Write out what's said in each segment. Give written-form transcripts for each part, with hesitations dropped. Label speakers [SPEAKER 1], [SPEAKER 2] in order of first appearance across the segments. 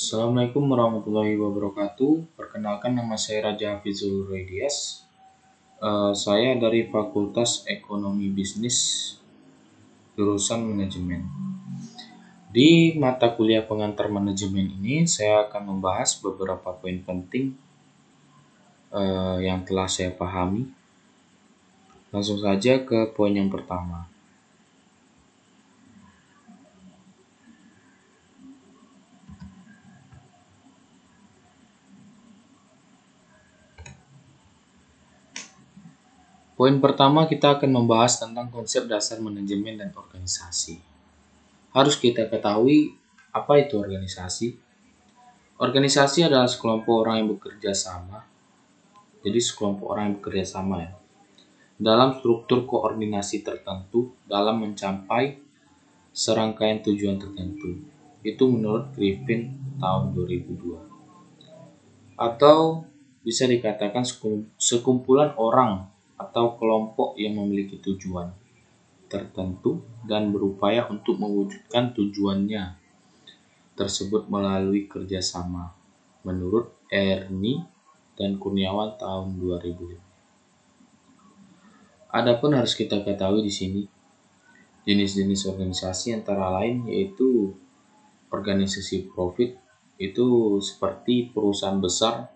[SPEAKER 1] Assalamualaikum warahmatullahi wabarakatuh. Perkenalkan, nama saya Raja Hafizul Roidias. Saya dari Fakultas Ekonomi Bisnis, jurusan Manajemen. Di mata kuliah pengantar manajemen ini, saya akan membahas beberapa poin penting yang telah saya pahami. Langsung saja ke poin yang pertama. Poin pertama, kita akan membahas tentang konsep dasar manajemen dan organisasi. Harus kita ketahui apa itu organisasi. Organisasi adalah sekelompok orang yang bekerja sama. Jadi sekelompok orang yang bekerja sama ya, dalam struktur koordinasi tertentu dalam mencapai serangkaian tujuan tertentu. Itu menurut Griffin tahun 2002. Atau bisa dikatakan sekumpulan orang atau kelompok yang memiliki tujuan tertentu dan berupaya untuk mewujudkan tujuannya tersebut melalui kerjasama, menurut Ernie dan Kurniawan tahun 2005. Adapun harus kita ketahui di sini jenis-jenis organisasi antara lain yaitu organisasi profit, itu seperti perusahaan besar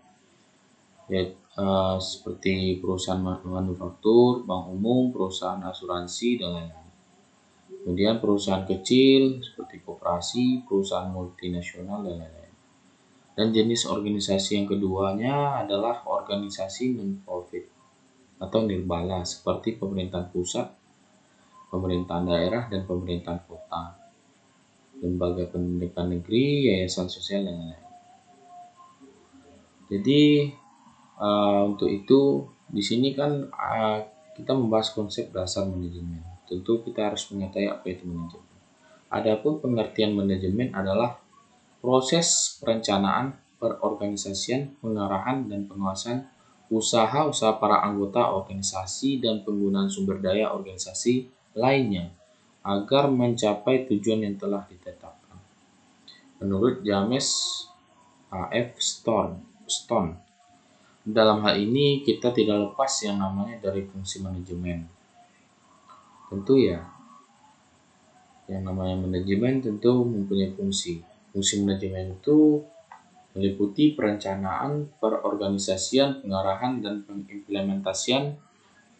[SPEAKER 1] seperti perusahaan manufaktur, bank umum, perusahaan asuransi, dan lain-lain. Kemudian perusahaan kecil seperti koperasi, perusahaan multinasional, dan lain-lain. Dan jenis organisasi yang keduanya adalah organisasi non-profit atau nirbala seperti pemerintahan pusat, pemerintahan daerah, dan pemerintahan kota, lembaga pendidikan negeri, yayasan sosial, dan lain-lain. Jadi untuk itu di sini kan kita membahas konsep dasar manajemen. Tentu kita harus mengetahui apa itu manajemen. Adapun pengertian manajemen adalah proses perencanaan, perorganisasian, pengarahan, dan pengawasan usaha para anggota organisasi dan penggunaan sumber daya organisasi lainnya agar mencapai tujuan yang telah ditetapkan. Menurut James A.F. Stone, dalam hal ini kita tidak lepas yang namanya dari fungsi manajemen. Tentu ya, yang namanya manajemen tentu mempunyai fungsi. Fungsi manajemen itu meliputi perencanaan, perorganisasian, pengarahan, dan pengimplementasian,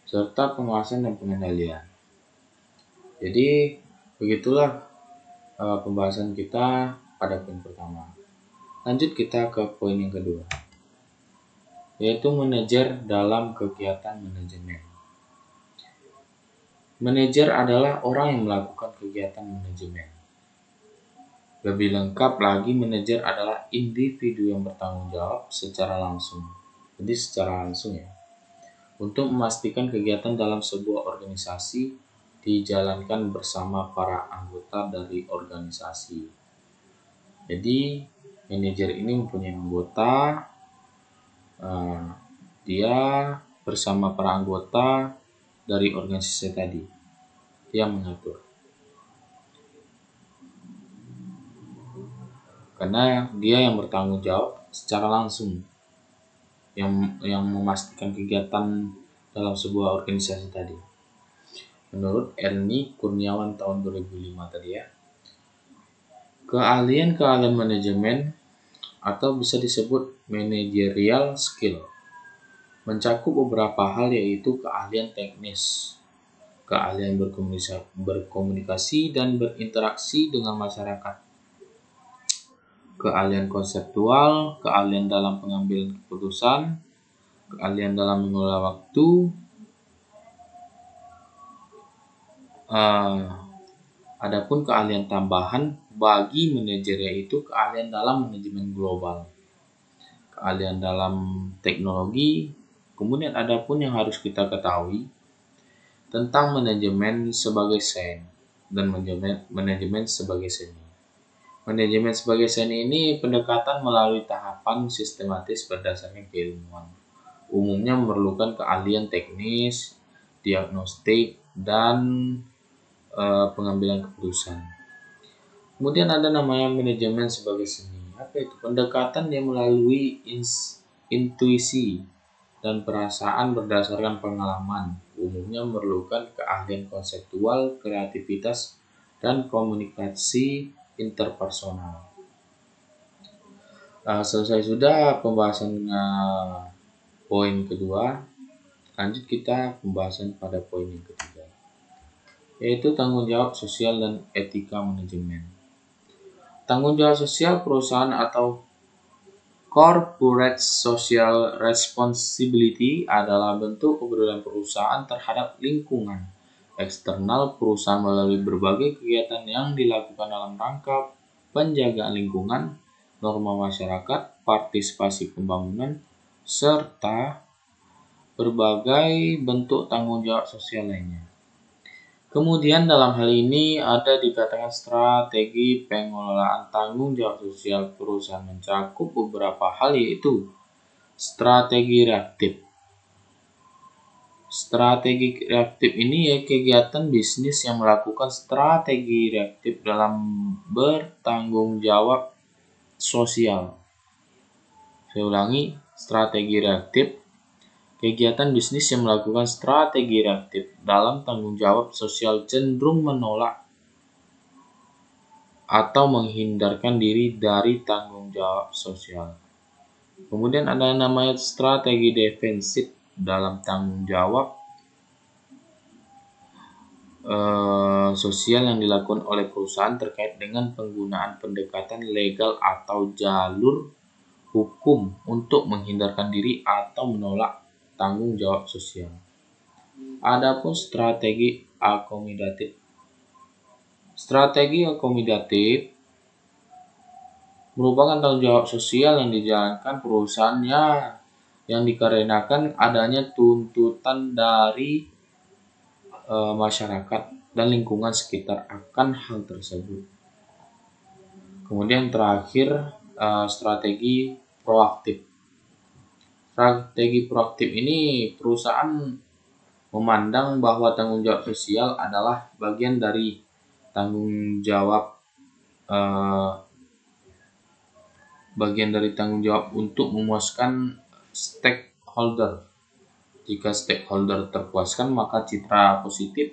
[SPEAKER 1] serta pengawasan dan pengendalian. Jadi begitulah pembahasan kita pada poin pertama. Lanjut kita ke poin yang kedua, yaitu manajer dalam kegiatan manajemen. Manajer adalah orang yang melakukan kegiatan manajemen. Lebih lengkap lagi, manajer adalah individu yang bertanggung jawab secara langsung. Jadi secara langsung ya, untuk memastikan kegiatan dalam sebuah organisasi dijalankan bersama para anggota dari organisasi. Jadi manajer ini mempunyai anggota, dia bersama para anggota dari organisasi tadi, dia mengatur. Karena dia yang bertanggung jawab secara langsung, yang memastikan kegiatan dalam sebuah organisasi tadi. Menurut Ernie Kurniawan tahun 2005 tadi ya. Keahlian manajemen atau bisa disebut managerial skill mencakup beberapa hal, yaitu keahlian teknis, keahlian berkomunikasi dan berinteraksi dengan masyarakat, keahlian konseptual, keahlian dalam pengambilan keputusan, keahlian dalam mengelola waktu, adapun keahlian tambahan bagi manajer yaitu keahlian dalam manajemen global, keahlian dalam teknologi. Kemudian adapun yang harus kita ketahui tentang manajemen sebagai sains dan manajemen sebagai seni. Manajemen sebagai seni ini pendekatan melalui tahapan sistematis berdasarkan keilmuan. Umumnya memerlukan keahlian teknis, diagnostik, dan pengambilan keputusan. Kemudian ada namanya manajemen sebagai seni. Apa itu? Pendekatan yang melalui intuisi dan perasaan berdasarkan pengalaman, umumnya memerlukan keahlian konseptual, kreativitas, dan komunikasi interpersonal. Selesai sudah pembahasan poin kedua, lanjut kita pembahasan pada poin yang ketiga, yaitu tanggung jawab sosial dan etika manajemen. Tanggung jawab sosial perusahaan atau corporate social responsibility adalah bentuk kepedulian perusahaan terhadap lingkungan eksternal perusahaan melalui berbagai kegiatan yang dilakukan dalam rangka penjagaan lingkungan, norma masyarakat, partisipasi pembangunan, serta berbagai bentuk tanggung jawab sosial lainnya. Kemudian dalam hal ini ada dikatakan strategi pengelolaan tanggung jawab sosial perusahaan mencakup beberapa hal, yaitu strategi reaktif. Strategi reaktif ini kegiatan bisnis yang melakukan strategi reaktif dalam bertanggung jawab sosial. Saya ulangi, strategi reaktif. Kegiatan bisnis yang melakukan strategi reaktif dalam tanggung jawab sosial cenderung menolak atau menghindarkan diri dari tanggung jawab sosial. Kemudian ada yang namanya strategi defensif dalam tanggung jawab sosial yang dilakukan oleh perusahaan terkait dengan penggunaan pendekatan legal atau jalur hukum untuk menghindarkan diri atau menolak tanggung jawab sosial. Adapun strategi akomodatif. Strategi akomodatif merupakan tanggung jawab sosial yang dijalankan perusahaannya yang dikarenakan adanya tuntutan dari masyarakat dan lingkungan sekitar akan hal tersebut. Kemudian terakhir strategi proaktif. Strategi proaktif ini perusahaan memandang bahwa tanggung jawab sosial adalah bagian dari tanggung jawab untuk memuaskan stakeholder. Jika stakeholder terpuaskan, maka citra positif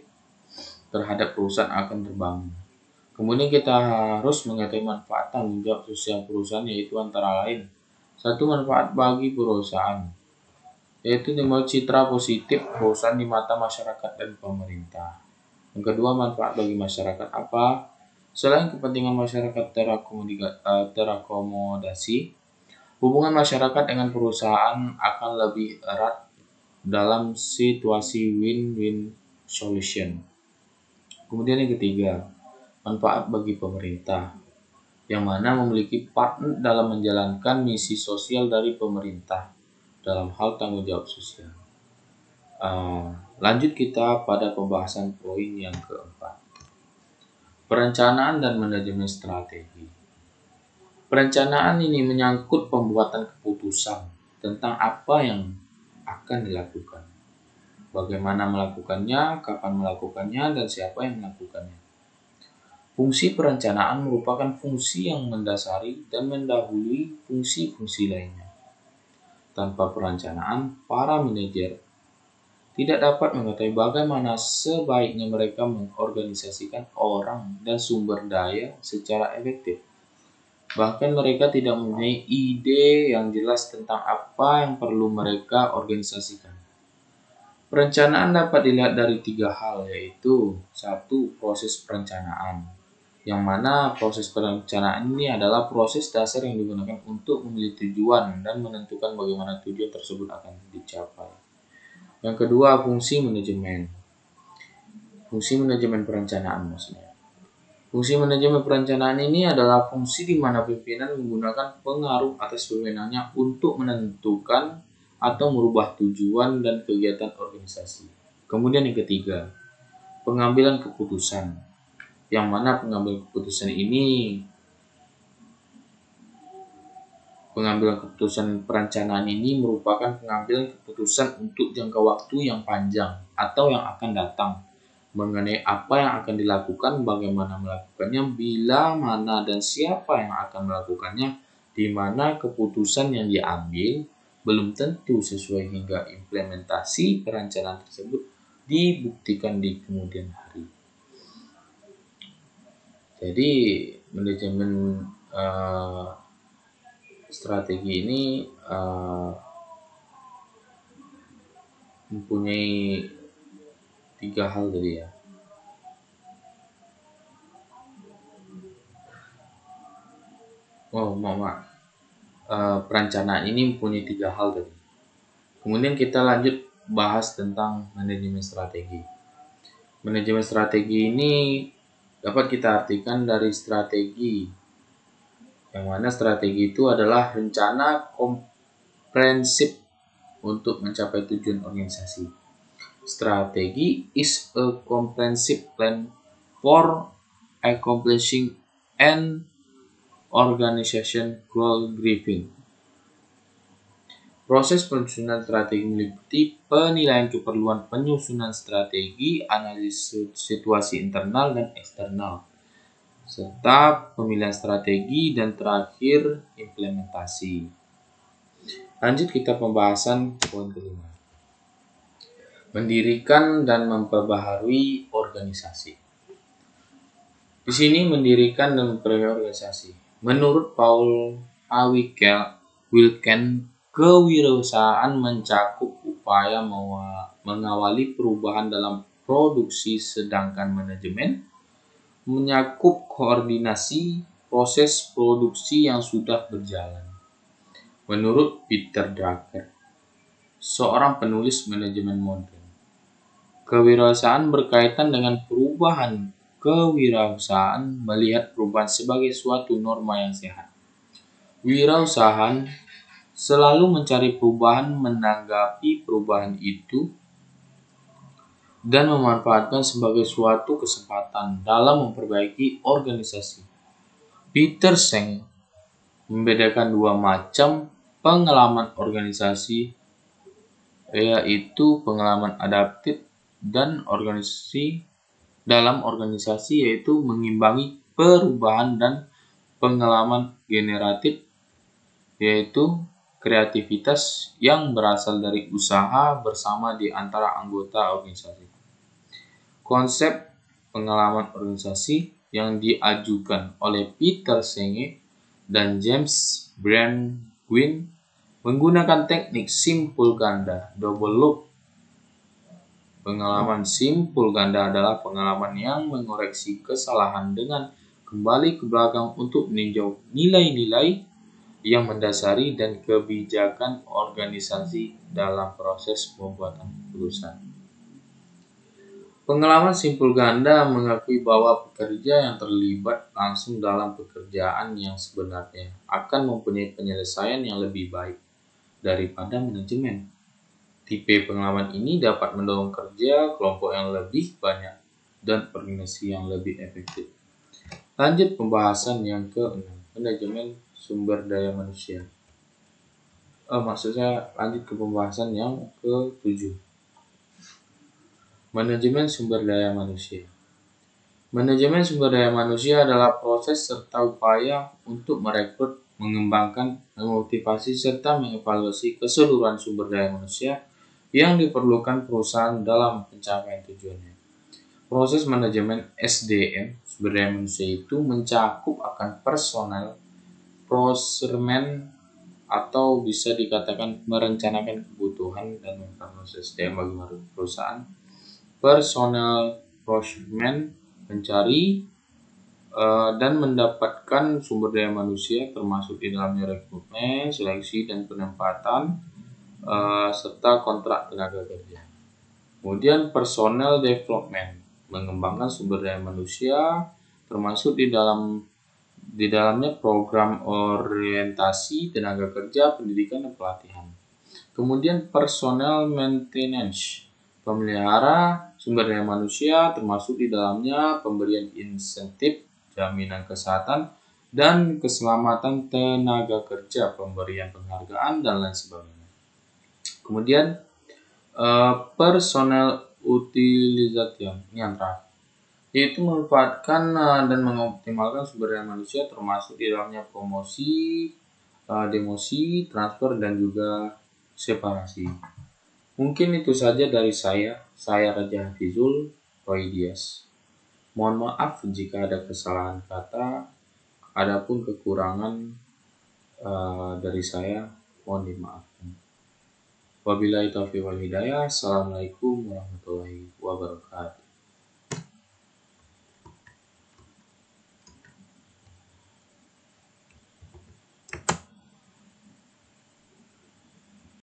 [SPEAKER 1] terhadap perusahaan akan terbangun. Kemudian kita harus mengetahui manfaat tanggung jawab sosial perusahaan, yaitu antara lain: satu, manfaat bagi perusahaan, yaitu membuat citra positif perusahaan di mata masyarakat dan pemerintah. Yang kedua, manfaat bagi masyarakat apa? Selain kepentingan masyarakat terakomodasi, hubungan masyarakat dengan perusahaan akan lebih erat dalam situasi win-win solution. Kemudian yang ketiga, manfaat bagi pemerintah, yang mana memiliki partner dalam menjalankan misi sosial dari pemerintah dalam hal tanggung jawab sosial. Lanjut kita pada pembahasan poin yang keempat, perencanaan dan manajemen strategi. Perencanaan ini menyangkut pembuatan keputusan tentang apa yang akan dilakukan, bagaimana melakukannya, kapan melakukannya, dan siapa yang melakukannya. Fungsi perencanaan merupakan fungsi yang mendasari dan mendahului fungsi-fungsi lainnya. Tanpa perencanaan, para manajer tidak dapat mengetahui bagaimana sebaiknya mereka mengorganisasikan orang dan sumber daya secara efektif. Bahkan mereka tidak mempunyai ide yang jelas tentang apa yang perlu mereka organisasikan. Perencanaan dapat dilihat dari 3 hal, yaitu 1. Proses perencanaan, yang mana proses perencanaan ini adalah proses dasar yang digunakan untuk memilih tujuan dan menentukan bagaimana tujuan tersebut akan dicapai. Yang kedua, fungsi manajemen. Fungsi manajemen perencanaan maksudnya. Fungsi manajemen perencanaan ini adalah fungsi di mana pimpinan menggunakan pengaruh atas wewenangnya untuk menentukan atau merubah tujuan dan kegiatan organisasi. Kemudian yang ketiga, pengambilan keputusan, yang mana pengambilan keputusan perencanaan ini merupakan pengambilan keputusan untuk jangka waktu yang panjang atau yang akan datang mengenai apa yang akan dilakukan, bagaimana melakukannya, bila, mana, dan siapa yang akan melakukannya, di mana keputusan yang diambil belum tentu sesuai hingga implementasi perencanaan tersebut dibuktikan di kemudian hari. Jadi manajemen strategi ini mempunyai 3 hal tadi ya. Perencanaan ini mempunyai 3 hal tadi. Kemudian kita lanjut bahas tentang manajemen strategi. Manajemen strategi ini dapat kita artikan dari strategi, yang mana strategi itu adalah rencana komprehensif untuk mencapai tujuan organisasi. Strategi is a comprehensive plan for accomplishing an organization goal driven. Proses penyusunan strategi meliputi penilaian keperluan penyusunan strategi, analisis situasi internal dan eksternal, serta pemilihan strategi dan terakhir implementasi. Lanjut kita pembahasan poin kelima. Mendirikan dan memperbaharui organisasi. Di sini mendirikan dan memperbaharui organisasi. Menurut Paul A. Wilken, kewirausahaan mencakup upaya mengawali perubahan dalam produksi, sedangkan manajemen menyakup koordinasi proses produksi yang sudah berjalan. Menurut Peter Drucker, seorang penulis manajemen modern, kewirausahaan berkaitan dengan perubahan. Kewirausahaan melihat perubahan sebagai suatu norma yang sehat. Wirausahaan selalu mencari perubahan, menanggapi perubahan itu, dan memanfaatkan sebagai suatu kesempatan dalam memperbaiki organisasi. Peter Senge membedakan 2 macam pengalaman organisasi, yaitu pengalaman adaptif dan dalam organisasi, yaitu mengimbangi perubahan, dan pengalaman generatif, yaitu kreativitas yang berasal dari usaha bersama di antara anggota organisasi. Konsep pengalaman organisasi yang diajukan oleh Peter Senge dan James Brandwin menggunakan teknik simpul ganda double loop. Pengalaman simpul ganda adalah pengalaman yang mengoreksi kesalahan dengan kembali ke belakang untuk meninjau nilai-nilai yang mendasari dan kebijakan organisasi dalam proses pembuatan keputusan. Pengalaman simpul ganda mengakui bahwa pekerja yang terlibat langsung dalam pekerjaan yang sebenarnya akan mempunyai penyelesaian yang lebih baik daripada manajemen. Tipe pengalaman ini dapat mendorong kerja kelompok yang lebih banyak dan organisasi yang lebih efektif. Lanjut pembahasan yang ke-6, manajemen sumber daya manusia. Lanjut ke pembahasan yang ke-7. Manajemen sumber daya manusia. Manajemen sumber daya manusia adalah proses serta upaya untuk merekrut, mengembangkan, memotivasi, serta mengevaluasi keseluruhan sumber daya manusia yang diperlukan perusahaan dalam pencapaian tujuannya. Proses manajemen SDM, sumber daya manusia, itu mencakup akan personel, procurement, atau bisa dikatakan merencanakan kebutuhan dan memproses SDM bagi perusahaan. Personal procurement, mencari dan mendapatkan sumber daya manusia, termasuk di dalamnya rekrutmen, seleksi, dan penempatan, serta kontrak tenaga kerja. Kemudian personal development, mengembangkan sumber daya manusia, termasuk di dalamnya program orientasi tenaga kerja, pendidikan, dan pelatihan. Kemudian personal maintenance, pemelihara sumber daya manusia, termasuk di dalamnya pemberian insentif, jaminan kesehatan dan keselamatan tenaga kerja, pemberian penghargaan, dan lain sebagainya. Kemudian personal utilization, ini yang terakhir, yaitu memanfaatkan dan mengoptimalkan sumber daya manusia, termasuk di dalamnya promosi, demosi, transfer, dan juga separasi. Mungkin itu saja dari saya. Saya Raja Hafizul Roy Dias. Mohon maaf jika ada kesalahan kata, adapun kekurangan dari saya, mohon dimaafkan. Wabillahi taufiq wal hidayah. Assalamualaikum warahmatullahi wabarakatuh.